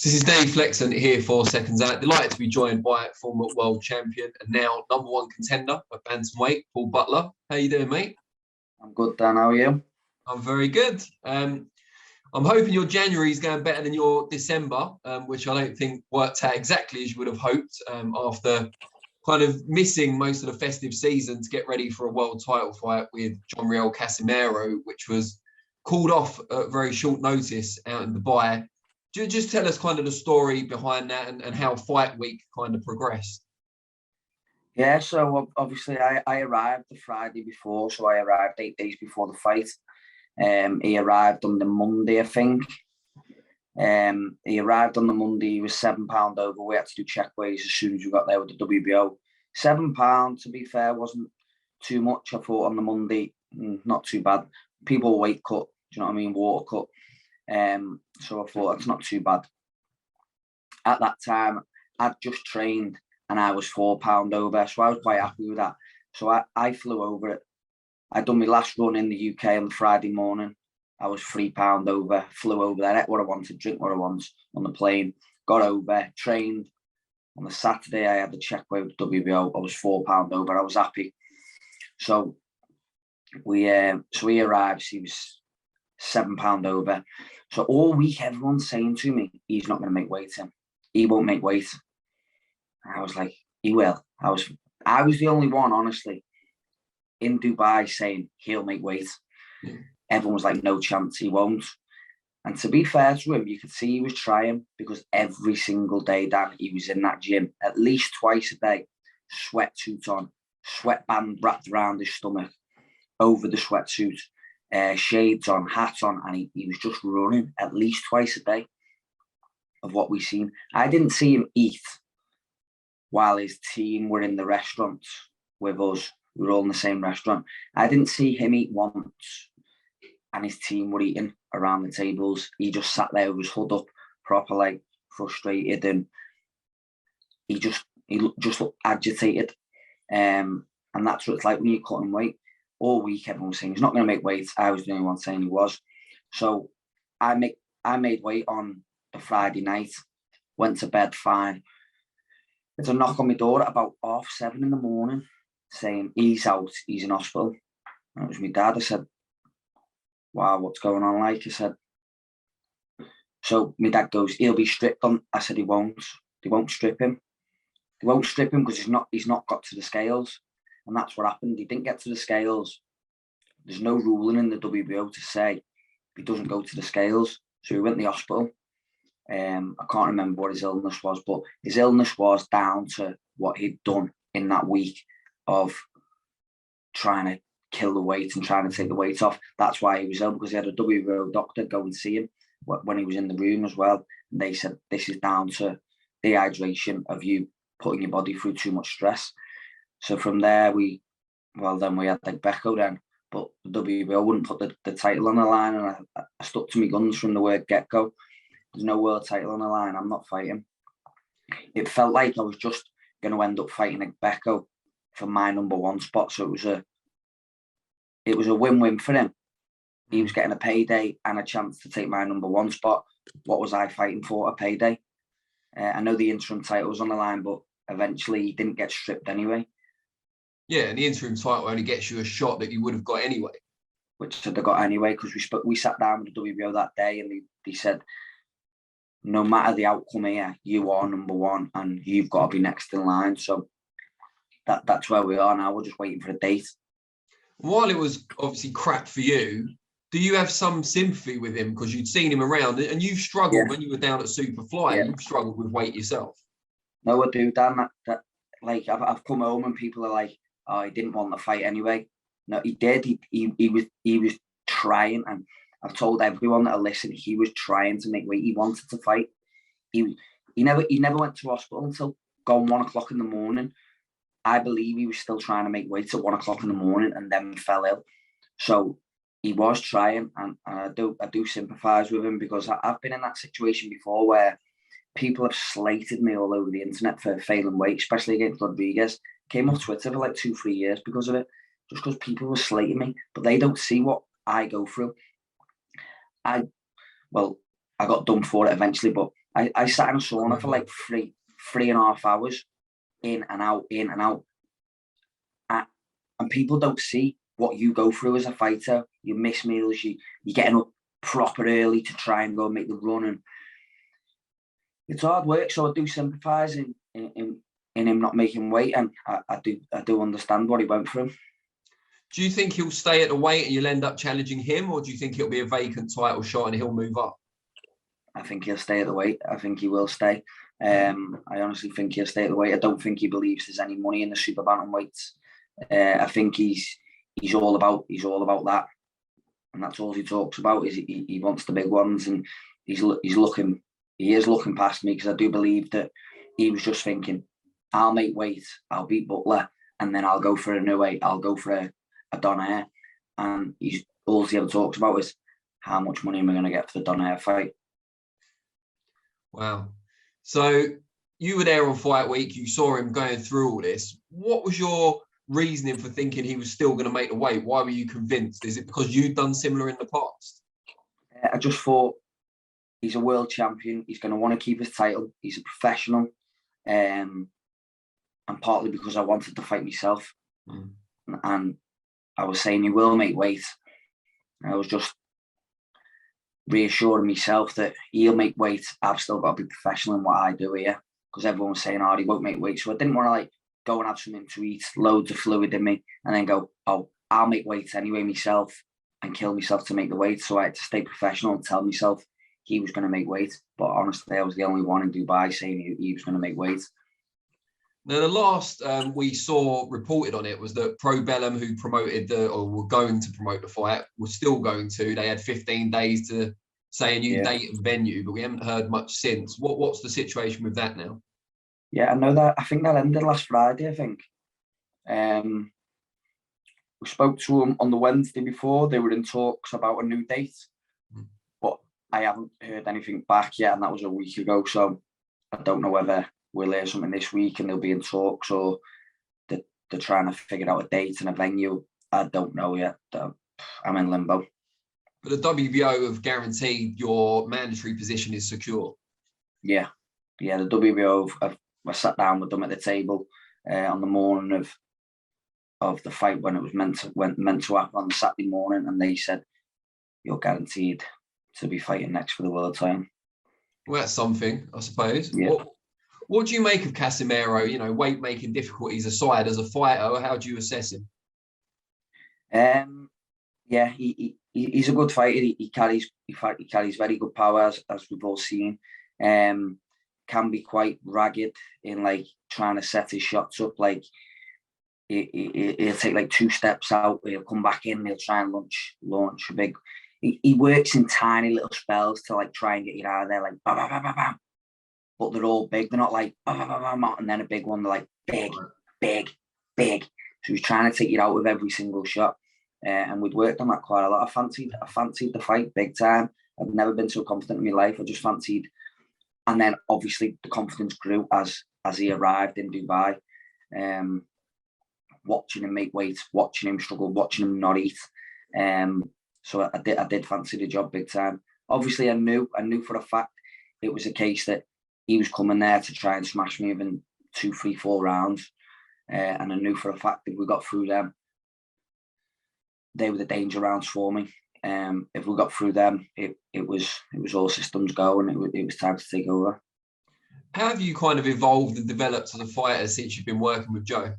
This is Dave Flexon here for Seconds Out. Delighted to be joined by former world champion and now #1 contender at bantamweight, Paul Butler. How you doing, mate? I'm good, Dan. How are you? I'm very good. I'm hoping your January is going better than your December, which I don't think worked out exactly as you would have hoped after kind of missing most of the festive season to get ready for a world title fight with John Riel Casimero, which was called off at very short notice out in Dubai. Just tell us kind of the story behind that and how fight week kind of progressed. Yeah, so obviously I arrived the Friday before, so I arrived 8 days before the fight. He arrived on the Monday, I think. He arrived on the Monday. He was £7 over. We had to do check weighs as soon as we got there with the WBO. £7, to be fair, wasn't too much. I thought on the Monday, not too bad. People weight cut, do you know what I mean? Water cut. So I thought that's not too bad. At that time, I'd just trained and I was £4 over, so I was quite happy with that. So I flew over it. I'd done my last run in the UK on the Friday morning. I was £3 over, flew over there, ate what I wanted, drink what I wanted on the plane, got over, trained. On the Saturday, I had the check weight with WBO. I was £4 over. I was happy. So he arrived. He was £7 over. So all week, everyone's saying to me, he's not going to make weight. He won't make weight. And I was like, he will. I was the only one, honestly, in Dubai saying he'll make weight. Yeah. Everyone was like, no chance, he won't. And to be fair to him, you could see he was trying, because every single day, Dan, he was in that gym at least twice a day, sweatsuit on, sweatband wrapped around his stomach, over the sweatsuit, shades on, hat on, and he was just running at least twice a day of what we've seen. I didn't see him eat while his team were in the restaurant with us. We were all in the same restaurant. I didn't see him eat once and his team were eating around the tables. He just sat there with his hood up, proper like frustrated, and he just looked agitated. And that's what it's like when you're cutting weight. All week, everyone was saying he's not going to make weight. I was the only one saying he was. So I made weight on the Friday night, went to bed fine. There's a knock on my door at about 7:30 in the morning saying he's out, he's in hospital. And it was my dad. I said, wow, what's going on? Like, I said, so my dad goes, he'll be stripped on. I said, he won't. They won't strip him. They won't strip him because he's not got to the scales. And that's what happened. He didn't get to the scales. There's no ruling in the WBO to say if he doesn't go to the scales. So he went to the hospital. I can't remember what his illness was, but his illness was down to what he'd done in that week of trying to kill the weight and trying to take the weight off. That's why he was ill, because he had a WBO doctor go and see him when he was in the room as well. And they said, this is down to dehydration of you putting your body through too much stress. So from there, we had like Becco then, but the WBO wouldn't put the title on the line, and I stuck to my guns from the word get-go. There's no world title on the line. I'm not fighting. It felt like I was just going to end up fighting like Becco for my #1 spot. So it was a win-win for him. He was getting a payday and a chance to take my #1 spot. What was I fighting for? A payday. I know the interim title was on the line, but eventually he didn't get stripped anyway. Yeah, and the interim title only gets you a shot that you would have got anyway. Which they got anyway, because we sat down with the WBO that day and they said, no matter the outcome here, you are #1 and you've got to be next in line. So that's where we are now. We're just waiting for a date. While it was obviously crap for you, do you have some sympathy with him, because you'd seen him around and you struggled when you were down at Superfly? Yeah. You've struggled with weight yourself. No, I do, Dan. Like I've come home and people are like, oh, he didn't want the fight anyway. No, he did. He was trying, and I've told everyone that I listen, he was trying to make weight. He wanted to fight. He never went to hospital until gone 1 o'clock in the morning. I believe he was still trying to make weight at 1 o'clock in the morning and then fell ill. So he was trying, and I do sympathise with him, because I've been in that situation before where people have slated me all over the internet for failing weight, especially against Rodriguez. Came off Twitter for like 2-3 years because of it, just because people were slating me, but they don't see what I go through. I got done for it eventually, but I sat in a sauna for like 3.5 hours, in and out, in and out. And people don't see what you go through as a fighter. You miss meals, you're getting up proper early to try and go and make the run. And it's hard work, so I do sympathise in him not making weight, and I do understand what he went through. Do you think he'll stay at the weight and you'll end up challenging him, or do you think it'll be a vacant title shot and he'll move up? I think he'll stay at the weight. I think he will stay. I honestly think he'll stay at the weight. I don't think he believes there's any money in the super bantamweights. I think he's all about that, and that's all he talks about. Is he wants the big ones, and he is looking past me, because I do believe that he was just thinking, I'll make weight, I'll beat Butler, and then I'll go for a new weight, I'll go for a Donaire, and all he ever talks about is how much money am I going to get for the Donaire fight. Wow. So you were there on fight week, you saw him going through all this. What was your reasoning for thinking he was still going to make the weight? Why were you convinced? Is it because you'd done similar in the past? I just thought, he's a world champion, he's going to want to keep his title, he's a professional, and partly because I wanted to fight myself. And I was saying he will make weight. I was just reassuring myself that he'll make weight. I've still got to be professional in what I do here, because everyone was saying, oh, he won't make weight. So I didn't want to like go and have something to eat, loads of fluid in me, and then go, oh, I'll make weight anyway myself, and kill myself to make the weight. So I had to stay professional and tell myself he was going to make weight. But honestly, I was the only one in Dubai saying he was going to make weight. Now, the last we saw reported on it was that Pro Bellum, who promoted or were going to promote the fight, were still going to. They had 15 days to say a new date and venue, but we haven't heard much since. What's the situation with that now? Yeah, I know that. I think that ended last Friday, I think. We spoke to them on the Wednesday before. They were in talks about a new date, but I haven't heard anything back yet, and that was a week ago. So I don't know whether we'll hear something this week and they'll be in talks, or they're trying to figure out a date and a venue. I don't know yet. I'm in limbo. But the WBO have guaranteed your mandatory position is secure. Yeah. The WBO, I sat down with them at the table on the morning of the fight when it was meant to happen on the Saturday morning, and they said, you're guaranteed to be fighting next for the world title. Well, that's something, I suppose. Yeah. What do you make of Casimero? You know, weight making difficulties aside, as a fighter, how do you assess him? Yeah, he's a good fighter. He carries very good power, as we've all seen. Can be quite ragged in like trying to set his shots up. Like he'll take like 2 steps out, he'll come back in, he'll try and launch a big. He works in tiny little spells to like try and get you out of there, like bam, bam, bam, bam, bam. But they're all big. They're not like bam, bam, bam, bam, and then a big one. They're like big. So he's trying to take you out with every single shot. And we'd worked on that quite a lot. I fancied the fight big time. I've never been so confident in my life. I just fancied, and then obviously the confidence grew as he arrived in Dubai. Watching him make weight, watching him struggle, watching him not eat. So I did fancy the job big time. Obviously, I knew for a fact it was a case that he was coming there to try and smash me within 2, 3, 4 rounds. And I knew for a fact that we got through them, they were the danger rounds for me. If we got through them, it was all systems go, and it was time to take over. How have you kind of evolved and developed as a fighter since you've been working with Joe?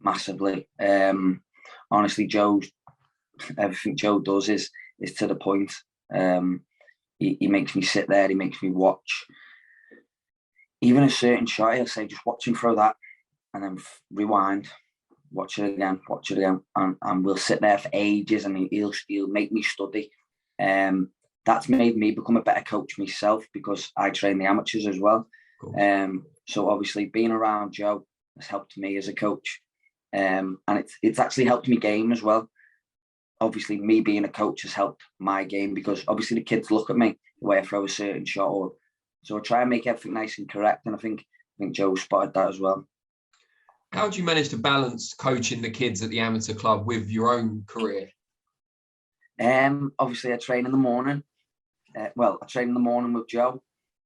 Massively. Honestly, everything Joe does is to the point. He makes me sit there, he makes me watch. Even a certain shot, he'll say, just watch him throw that, and then rewind, watch it again, and we'll sit there for ages, and he'll make me study. That's made me become a better coach myself, because I train the amateurs as well. Cool. So obviously being around Joe has helped me as a coach, and it's actually helped me game as well. Obviously, me being a coach has helped my game, because obviously the kids look at me the way I throw a certain shot, so I try and make everything nice and correct, and I think Joe spotted that as well. How do you manage to balance coaching the kids at the amateur club with your own career? Obviously, I train in the morning. I train in the morning with Joe.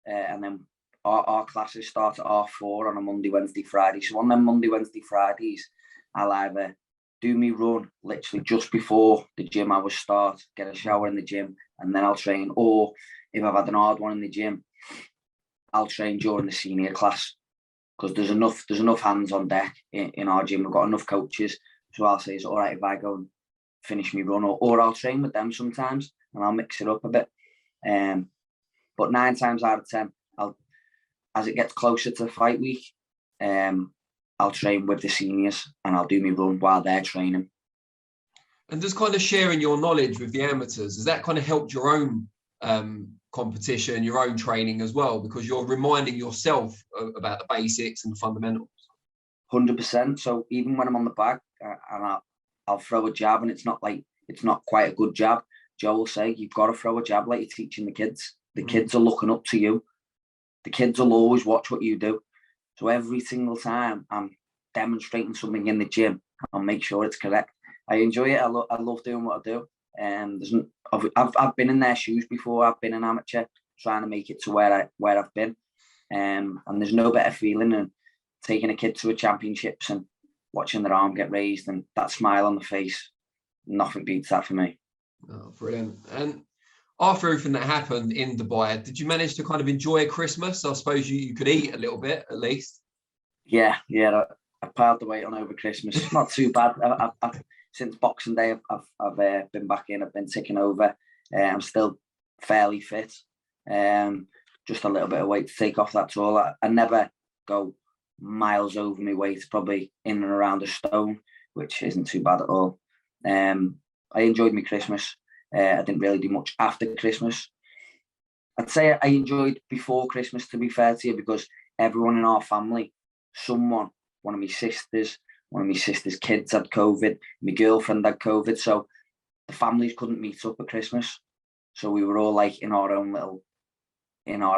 and then our classes start at 4:30 on a Monday, Wednesday, Friday. So on them Monday, Wednesday, Fridays, I'll either do me run literally just before the gym hours start, get a shower in the gym, and then I'll train. Or if I've had an hard one in the gym, I'll train during the senior class, because there's enough hands on deck in our gym. We've got enough coaches. So I'll say, it's all right if I go and finish me run, or I'll train with them sometimes and I'll mix it up a bit. But 9 times out of 10, as it gets closer to the fight week, I'll train with the seniors and I'll do my run while they're training. And just kind of sharing your knowledge with the amateurs, has that kind of helped your own competition, your own training as well? Because you're reminding yourself about the basics and the fundamentals. 100%. So even when I'm on the bag and I'll throw a jab and it's not quite a good jab, Joe will say, you've got to throw a jab like you're teaching the kids. The kids are looking up to you. The kids will always watch what you do. So every single time I'm demonstrating something in the gym, I'll make sure it's correct. I enjoy it. I love doing what I do. I've been in their shoes before. I've been an amateur trying to make it to where I've been. And there's no better feeling than taking a kid to a championships and watching their arm get raised and that smile on the face. Nothing beats that for me. Oh, brilliant. And after everything that happened in Dubai, did you manage to kind of enjoy Christmas? I suppose you could eat a little bit at least. Yeah. I piled the weight on over Christmas. Not too bad. I've since Boxing Day, I've been back in. I've been ticking over. I'm still fairly fit. Just a little bit of weight to take off. That's all. I never go miles over my weight. Probably in and around a stone, which isn't too bad at all. I enjoyed my Christmas. I didn't really do much after Christmas. I'd say I enjoyed before Christmas, to be fair to you, because everyone in our family, one of my sister's kids had COVID, my girlfriend had COVID, so the families couldn't meet up at Christmas. So we were all like in our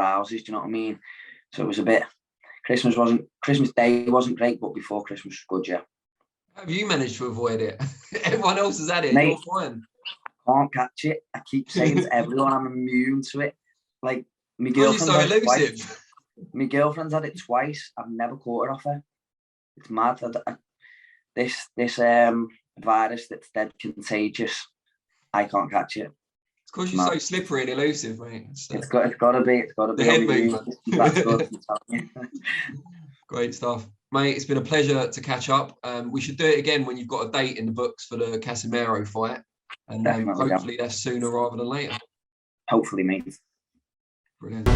houses, do you know what I mean? So it was a bit, Christmas Day wasn't great, but before Christmas was good, yeah. Have you managed to avoid it? Everyone else has had it, Mate, you're fine. Can't catch it. I keep saying to everyone I'm immune to it. Like, my girlfriend's so had it elusive. twice. My girlfriend's had it twice. I've never caught it off her. It's mad. This virus that's dead contagious, I can't catch it. It's because you're so slippery and elusive, mate. It's got to be. The head movement. That's good. Great stuff. Mate, it's been a pleasure to catch up. We should do it again when you've got a date in the books for the Casimero fight. And hopefully that's sooner rather than later. Hopefully, mate. Brilliant.